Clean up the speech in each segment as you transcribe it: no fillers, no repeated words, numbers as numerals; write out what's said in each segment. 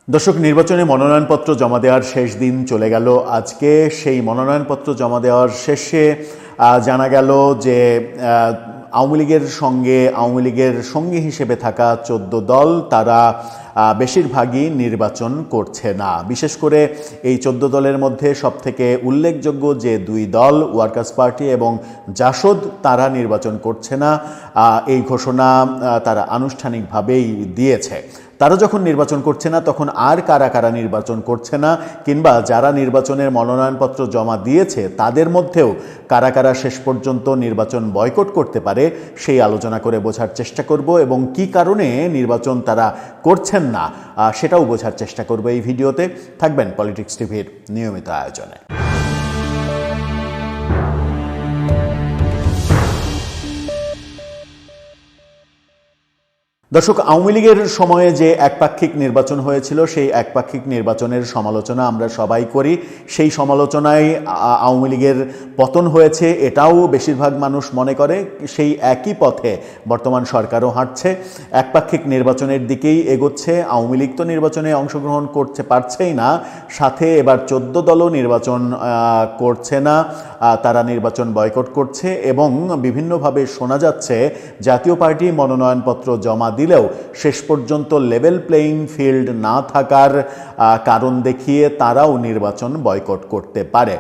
দর্শক, নির্বাচনে মনোনয়নপত্র জমা দেওয়ার শেষ দিন চলে গেল আজকে। সেই মনোনয়নপত্র জমা দেওয়ার শেষে জানা গেল যে আওয়ামী লীগের সঙ্গী হিসেবে থাকা 14 দল তারা বেশিরভাগই নির্বাচন করছে না। বিশেষ করে এই 14 দলের মধ্যে সবথেকে উল্লেখযোগ্য যে 2 দল ওয়ার্কার্স পার্টি এবং জাসদ, তারা নির্বাচন করছে না, এই ঘোষণা তারা আনুষ্ঠানিকভাবেই দিয়েছে। তারা যখন নির্বাচন করছে না, তখন আর কারা কারা নির্বাচন করছে না, কিংবা যারা নির্বাচনের মনোনয়নপত্র জমা দিয়েছে তাদের মধ্যেও কারা কারা শেষ পর্যন্ত নির্বাচন বয়কট করতে পারে, সেই আলোচনা করে বোঝার চেষ্টা করব এবং কি কারণে নির্বাচন তারা করছেন না সেটাও বোঝার চেষ্টা করব এই ভিডিওতে। থাকবেন পলিটিক্স টিভির নিয়মিত আয়োজনে। দর্শক, আওয়ামী লীগের সময়ে যে একপাক্ষিক নির্বাচন হয়েছিল, সেই একপাক্ষিক নির্বাচনের সমালোচনা আমরা সবাই করি। সেই সমালোচনায় আওয়ামী লীগের পতন হয়েছে এটাও বেশিরভাগ মানুষ মনে করে। সেই একই পথে বর্তমান সরকারও হাঁটছে, একপাক্ষিক নির্বাচনের দিকেই এগোচ্ছে। আওয়ামী লীগ তো নির্বাচনে অংশগ্রহণ করতে পারছেই না, সাথে এবার 14 দলও নির্বাচন করছে না, তারা নির্বাচন বয়কট করছে। এবং বিভিন্নভাবে শোনা যাচ্ছে জাতীয় পার্টি মনোনয়নপত্র জমা দিলেও শেষ পর্যন্ত লেভেল প্লেইং ফিল্ড না থাকার কারণ দেখিয়ে তারাও নির্বাচন বয়কট করতে পারে।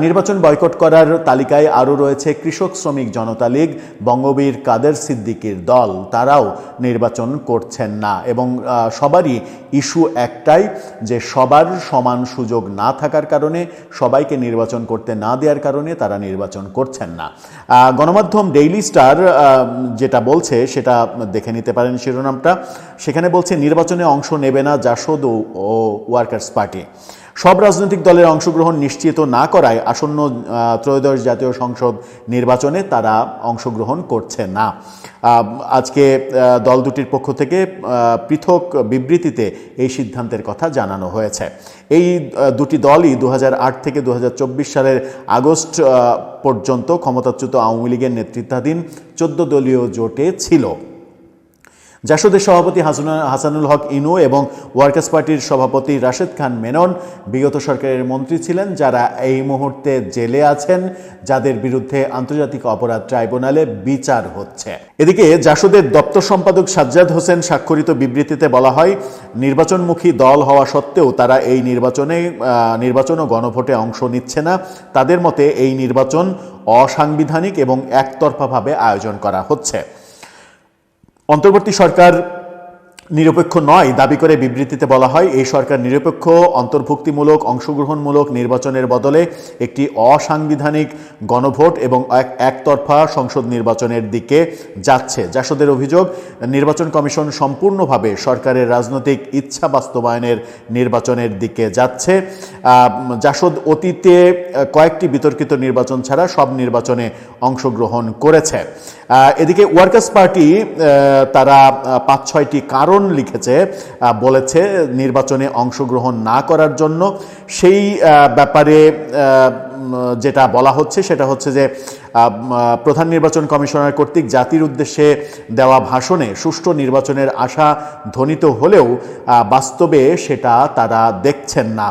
নির্বাচন বয়কট করার তালিকায় আরও রয়েছে কৃষক শ্রমিক জনতা লীগ, বঙ্গবীর কাদের সিদ্দিকীর দল, তারাও নির্বাচন করছেন না। এবং সবারই ইস্যু একটাই, যে সবার সমান সুযোগ না থাকার কারণে, সবাইকে নির্বাচন করতে না দেওয়ার কারণে তারা নির্বাচন করছেন না। গণমাধ্যম ডেইলি স্টার যেটা বলছে সেটা দেখে নিতে পারেন শিরোনামটা। সেখানে বলছে নির্বাচনে অংশ নেবে না জাসদ ও ওয়ার্কার্স পার্টি। সব রাজনৈতিক দলের অংশগ্রহণ নিশ্চিত না করায় আসন্ন ত্রয়োদশ জাতীয় সংসদ নির্বাচনে তারা অংশগ্রহণ করছে না। আজকে দল দুটির পক্ষ থেকে পৃথক বিবৃতিতে এই সিদ্ধান্তের কথা জানানো হয়েছে। এই দুটি দলই 2008 থেকে 2024 সালের আগস্ট পর্যন্ত ক্ষমতাচ্যুত আওয়ামী লীগের নেতৃত্বাধীন 14 দলীয় জোটে ছিল। জাসদের সভাপতি হাসানুল হক ইনু এবং ওয়ার্কার্স পার্টির সভাপতি রাশেদ খান মেনন বিগত সরকারের মন্ত্রী ছিলেন, যারা এই মুহূর্তে জেলে আছেন, যাদের বিরুদ্ধে আন্তর্জাতিক অপরাধ ট্রাইব্যুনালে বিচার হচ্ছে। এদিকে জাসদের দপ্তর সম্পাদক সাজ্জাদ হোসেন স্বাক্ষরিত বিবৃতিতে বলা হয়, নির্বাচনমুখী দল হওয়া সত্ত্বেও তারা এই নির্বাচন ও গণভোটে অংশ নিচ্ছে না। তাদের মতে এই নির্বাচন অসাংবিধানিক এবং একতরফাভাবে আয়োজন করা হচ্ছে। অন্তর্বর্তী সরকার নিরপেক্ষ নয় দাবি করে বিবৃতিতে বলা হয়, এই সরকার নিরপেক্ষ, অন্তর্ভুক্তিমূলক, অংশগ্রহণমূলক নির্বাচনের বদলে একটি অসাংবিধানিক গণভোট এবং একতরফা সংসদ নির্বাচনের দিকে যাচ্ছে। জাসদের অভিযোগ, নির্বাচন কমিশন সম্পূর্ণভাবে সরকারের রাজনৈতিক ইচ্ছা বাস্তবায়নের নির্বাচনের দিকে যাচ্ছে। জাসদ অতীতে কয়েকটি বিতর্কিত নির্বাচন ছাড়া সব নির্বাচনে অংশগ্রহণ করেছে। এদিকে ওয়ার্কার্স পার্টি তারা 5-6টি কারণ লিখেছে, বলেছে নির্বাচনে অংশগ্রহণ না করার জন্য। সেই ব্যাপারে যেটা বলা হচ্ছে সেটা হচ্ছে যে প্রধান নির্বাচন কমিশনার কর্তৃক জাতির উদ্দেশ্যে দেওয়া ভাষণে সুষ্ঠু নির্বাচনের আশা ধ্বনিত হলেও বাস্তবে সেটা তারা দেখছেন না।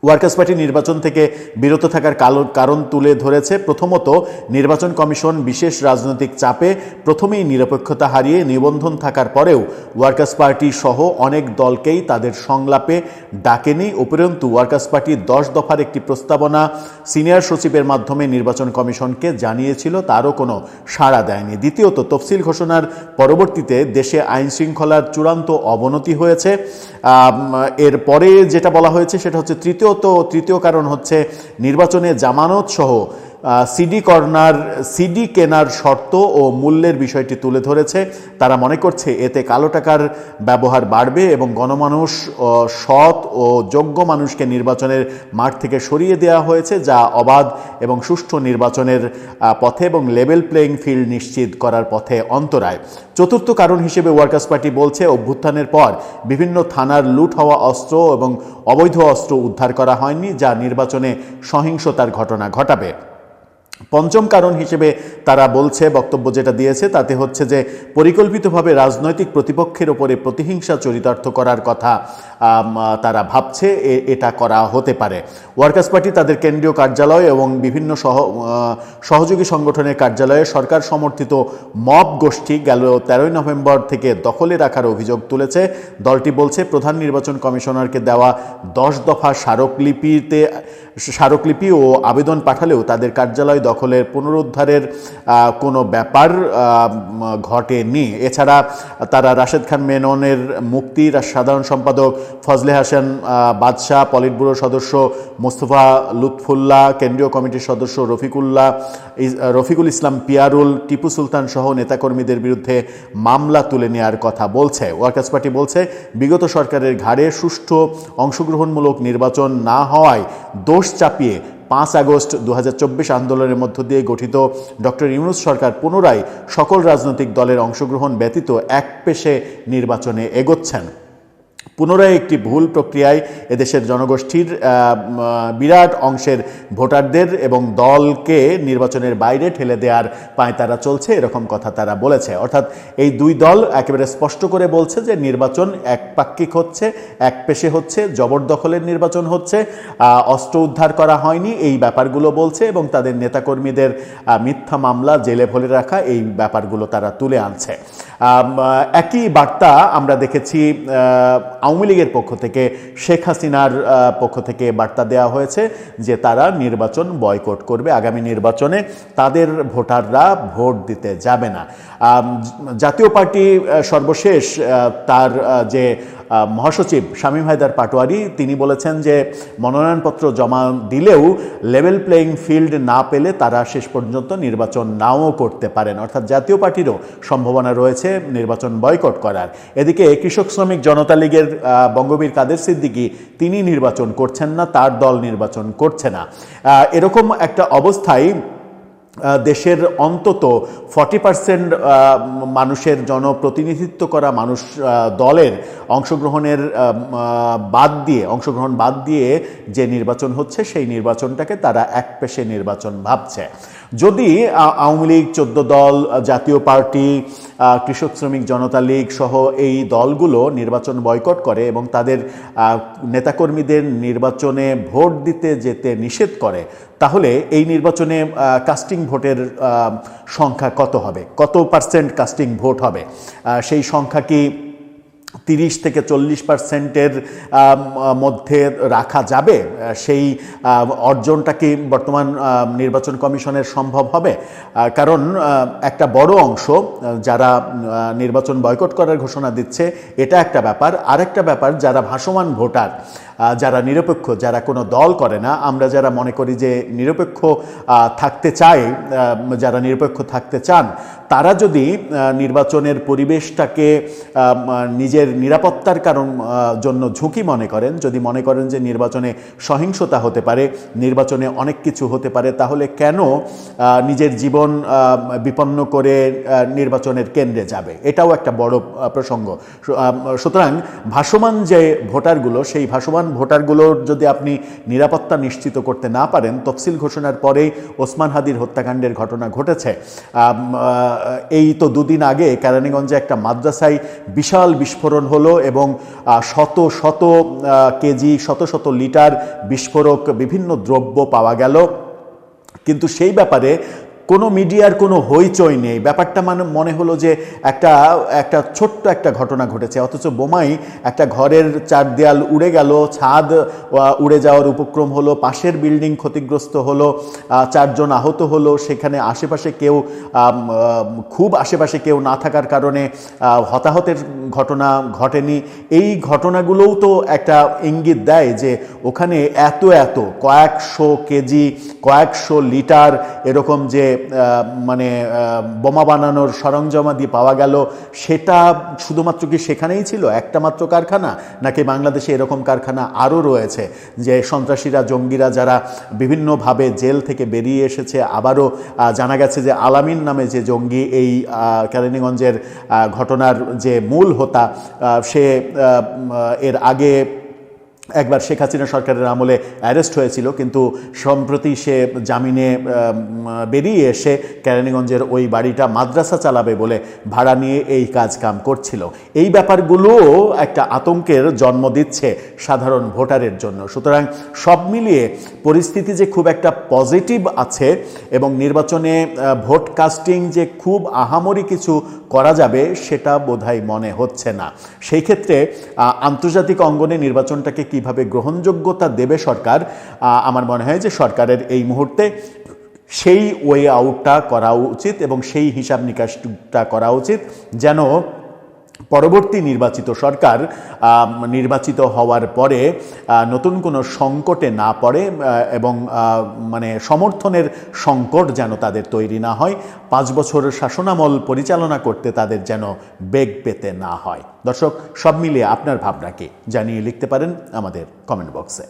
ওয়ার্কার্স পার্টি নির্বাচন থেকে বিরত থাকার কারণ তুলে ধরেছে। প্রথমত, নির্বাচন কমিশন বিশেষ রাজনৈতিক চাপে প্রথমেই নিরপেক্ষতা হারিয়ে নিবন্ধন থাকার পরেও ওয়ার্কার্স পার্টি সহ অনেক দলকেই তাদের সংলাপে ডাকেনি। উপরন্তু ওয়ার্কার্স পার্টি 10 দফার একটি প্রস্তাবনা সিনিয়র সচিবের মাধ্যমে নির্বাচন কমিশনকে জানিয়েছিল, তারও কোনো সাড়া দেয়নি। দ্বিতীয়ত, তফসিল ঘোষণার পরবর্তীতে দেশে আইন শৃঙ্খলার চূড়ান্ত অবনতি হয়েছে। এরপরে যেটা বলা হয়েছে সেটা হচ্ছে তৃতীয় কারণ হচ্ছে নির্বাচনে জামানত সহ সিডি কেনার শর্ত ও মূল্যের বিষয়টি তুলে ধরেছে। তারা মনে করছে এতে কালো টাকার ব্যবহার বাড়বে এবং গণমানুষ, সৎ ও যোগ্য মানুষকে নির্বাচনের মাঠ থেকে সরিয়ে দেওয়া হয়েছে, যা অবাধ এবং সুষ্ঠু নির্বাচনের পথে এবং লেভেল প্লেইং ফিল্ড নিশ্চিত করার পথে অন্তরায়। চতুর্থ কারণ হিসেবে ওয়ার্কার্স পার্টি বলছে, অভ্যুত্থানের পর বিভিন্ন থানার লুট হওয়া অস্ত্র এবং অবৈধ অস্ত্র উদ্ধার করা হয়নি, যা নির্বাচনে সহিংসতার ঘটনা ঘটাবে। পঞ্চম কারণ হিসেবে তারা বলছে, বক্তব্য যেটা দিয়েছে তাতে হচ্ছে যে পরিকল্পিতভাবে রাজনৈতিক প্রতিপক্ষের ওপরে প্রতিহিংসা চরিতার্থ করার কথা তারা ভাবছে, এটা করা হতে পারে। ওয়ার্কার্স পার্টি তাদের কেন্দ্রীয় কার্যালয় এবং বিভিন্ন সহযোগী সংগঠনের কার্যালয়ে সরকার সমর্থিত মব গোষ্ঠী গেল 13 নভেম্বর থেকে দখলে রাখার অভিযোগ তুলেছে। দলটি বলছে প্রধান নির্বাচন কমিশনারকে দেওয়া 10 দফা স্মারকলিপি ও আবেদন পাঠালেও তাদের কার্যালয় দখলের পুনরুদ্ধারের কোনো ব্যাপার ঘটেনি। এছাড়া তারা রাশেদ খান মেননের মুক্তি, সাধারণ সম্পাদক ফজলে হাসান বাদশাহ, পলিট ব্যুরো সদস্য মোস্তফা লুৎফুল্লাহ, কেন্দ্রীয় কমিটির সদস্য রফিকুল ইসলাম পিয়ারুল, টিপু সুলতান সহ নেতাকর্মীদের বিরুদ্ধে মামলা তুলে নেওয়ার কথা বলছে। ওয়ার্কার্স পার্টি বলছে বিগত সরকারের ঘাড়ে সুষ্ঠু অংশগ্রহণমূলক নির্বাচন না হওয়ায় দোষ চাপিয়ে 5 আগস্ট 2024 আন্দোলনের মধ্য দিয়ে গঠিত ডক্টর ইউনূস সরকার পুনরায় সকল রাজনৈতিক দলের অংশগ্রহণ ব্যতীত একপেশে নির্বাচনে এগোচ্ছেন। পুনরায় একটি ভুল প্রক্রিয়ায় এদেশের জনগোষ্ঠীর বিরাট অংশের ভোটারদের এবং দলকে নির্বাচনের বাইরে ঠেলে দেওয়ার পায়তারা চলছে, এরকম কথা তারা বলেছে। অর্থাৎ এই দুই দল একেবারে স্পষ্ট করে বলছে যে নির্বাচন একপাক্ষিক হচ্ছে, একপেশে হচ্ছে, জবরদখলের নির্বাচন হচ্ছে, অস্ত্র উদ্ধার করা হয়নি, এই ব্যাপারগুলো বলছে এবং তাদের নেতাকর্মীদের মিথ্যা মামলা, জেলে ভরে রাখা, এই ব্যাপারগুলো তারা তুলে আনছে। একই বার্তা আমরা দেখেছি আওয়ামী লীগের পক্ষ থেকে, শেখ হাসিনার পক্ষ থেকে বার্তা দেওয়া হয়েছে যে তারা নির্বাচন বয়কট করবে, আগামী নির্বাচনে তাদের ভোটাররা ভোট দিতে যাবে না। জাতীয় পার্টি সর্বশেষ তার যে মহাসচিব শামীম হায়দার পাটোয়ারি, তিনি বলেছেন যে মনোনয়নপত্র জমা দিলেও লেভেল প্লেয়িং ফিল্ড না পেলে তারা শেষ পর্যন্ত নির্বাচন নাও করতে পারেন। অর্থাৎ জাতীয় পার্টিরও সম্ভাবনা রয়েছে নির্বাচন বয়কট করার। এদিকে কৃষক শ্রমিক জনতা লীগের বঙ্গবীর কাদের সিদ্দিকী, তিনি নির্বাচন করছেন না, তার দল নির্বাচন করছে না। এরকম একটা অবস্থায় দেশের অন্তত 40% মানুষের জনপ্রতিনিধিত্ব করা মানুষ দলের অংশগ্রহণ বাদ দিয়ে যে নির্বাচন হচ্ছে সেই নির্বাচনটাকে তারা একপেশে নির্বাচন ভাবছে। যদি আওয়ামী লীগ, 14 দল, জাতীয় পার্টি, কৃষক শ্রমিক জনতা লীগ সহ এই দলগুলো নির্বাচন বয়কট করে এবং তাদের নেতাকর্মীদের নির্বাচনে ভোট দিতে যেতে নিষেধ করে, তাহলে এই নির্বাচনে কাস্টিং ভোটের সংখ্যা কত হবে, কত পার্সেন্ট কাস্টিং ভোট হবে? সেই সংখ্যা কি 30 থেকে 40%-এর মধ্যে রাখা যাবে? সেই অর্জনটা কি বর্তমান নির্বাচন কমিশনের সম্ভব হবে? কারণ একটা বড় অংশ যারা নির্বাচন বয়কট করার ঘোষণা দিচ্ছে, এটা একটা ব্যাপার। আরেকটা ব্যাপার যারা ভাসমান ভোটার, যারা নিরপেক্ষ, যারা কোনো দল করে না, আমরা যারা মনে করি যে নিরপেক্ষ থাকতে চাই, যারা নিরপেক্ষ থাকতে চান, তারা যদি নির্বাচনের পরিবেশটাকে নিজের নিরাপত্তার জন্য ঝুঁকি মনে করেন, যদি মনে করেন যে নির্বাচনে সহিংসতা হতে পারে, নির্বাচনে অনেক কিছু হতে পারে, তাহলে কেন নিজের জীবন বিপন্ন করে নির্বাচনের কেন্দ্রে যাবে? এটাও একটা বড় প্রসঙ্গ। সুতরাং ভাসমান যে ভোটারগুলো, সেই ভাসমান ভোটারগুলোর যদি আপনি নিরাপত্তা নিশ্চিত করতে না পারেন, তফসিল ঘোষণার পরেই ওসমান হাদির হত্যাকাণ্ডের ঘটনা ঘটেছে। এই তো দুদিন আগে কেরানীগঞ্জে একটা মাদ্রাসায় বিশাল বিস্ফোরণ হলো এবং শত শত কেজি, শত শত লিটার বিস্ফোরক বিভিন্ন দ্রব্য পাওয়া গেল, কিন্তু সেই ব্যাপারে কোনো মিডিয়ার কোনো হইচই নেই। ব্যাপারটা মনে হলো যে একটা ছোট্ট একটা ঘটনা ঘটেছে, অথচ বোমাই একটা ঘরের চার দেয়াল উড়ে গেল, ছাদ উড়ে যাওয়ার উপক্রম হলো, পাশের বিল্ডিং ক্ষতিগ্রস্ত হলো, 4 জন আহত হলো। সেখানে খুব আশেপাশে কেউ না থাকার কারণে হতাহতের ঘটনা ঘটেনি। এই ঘটনাগুলোও তো একটা ইঙ্গিত দেয় যে ওখানে এত কয়েকশো কেজি, কয়েকশো লিটার এরকম যে বোমা বানানোর সরঞ্জামাদি পাওয়া গেল, সেটা শুধুমাত্র কি সেখানেই ছিল, একটা মাত্র কারখানা, নাকি বাংলাদেশে এরকম কারখানা আরও রয়েছে? যে সন্ত্রাসীরা, জঙ্গিরা যারা বিভিন্নভাবে জেল থেকে বেরিয়ে এসেছে, আবারও জানা গেছে যে আলামিন নামে যে জঙ্গি এই কেরানীগঞ্জের ঘটনার যে মূল হোতা, সে এর আগে একবার শেখ হাসিনা সরকারের আমলে অ্যারেস্ট হয়েছিল, কিন্তু সম্প্রতি সে জামিনে বেরিয়ে এসে কেরানীগঞ্জের ওই বাড়িটা মাদ্রাসা চালাবে বলে ভাড়া নিয়ে এই কাজ কাম করছিল। এই ব্যাপারগুলোও একটা আতঙ্কের জন্ম দিচ্ছে সাধারণ ভোটারের জন্য। সুতরাং সব মিলিয়ে পরিস্থিতি যে খুব একটা পজিটিভ আছে এবং নির্বাচনে ভোট কাস্টিং যে খুব আহামরি কিছু করা যাবে সেটা বোধহয় মনে হচ্ছে না। সেই ক্ষেত্রে আন্তর্জাতিক অঙ্গনে নির্বাচনটাকে কিভাবে গ্রহণযোগ্যতা দেবে সরকার, আমার মনে হয় যে সরকারের এই মুহূর্তে সেই ওয়ে আউটটা করা উচিত এবং সেই হিসাব নিকাশটা করা উচিত যেন পরবর্তী নির্বাচিত সরকার নির্বাচিত হওয়ার পরে নতুন কোনো সংকটে না পড়ে এবং মানে সমর্থনের সংকট যেন তাদের তৈরি না হয়, 5 বছর শাসনামল পরিচালনা করতে তাদের যেন বেগ পেতে না হয়। দর্শক, সব মিলিয়ে আপনার ভাবনা কি জানিয়ে লিখতে পারেন আমাদের কমেন্ট বক্সে।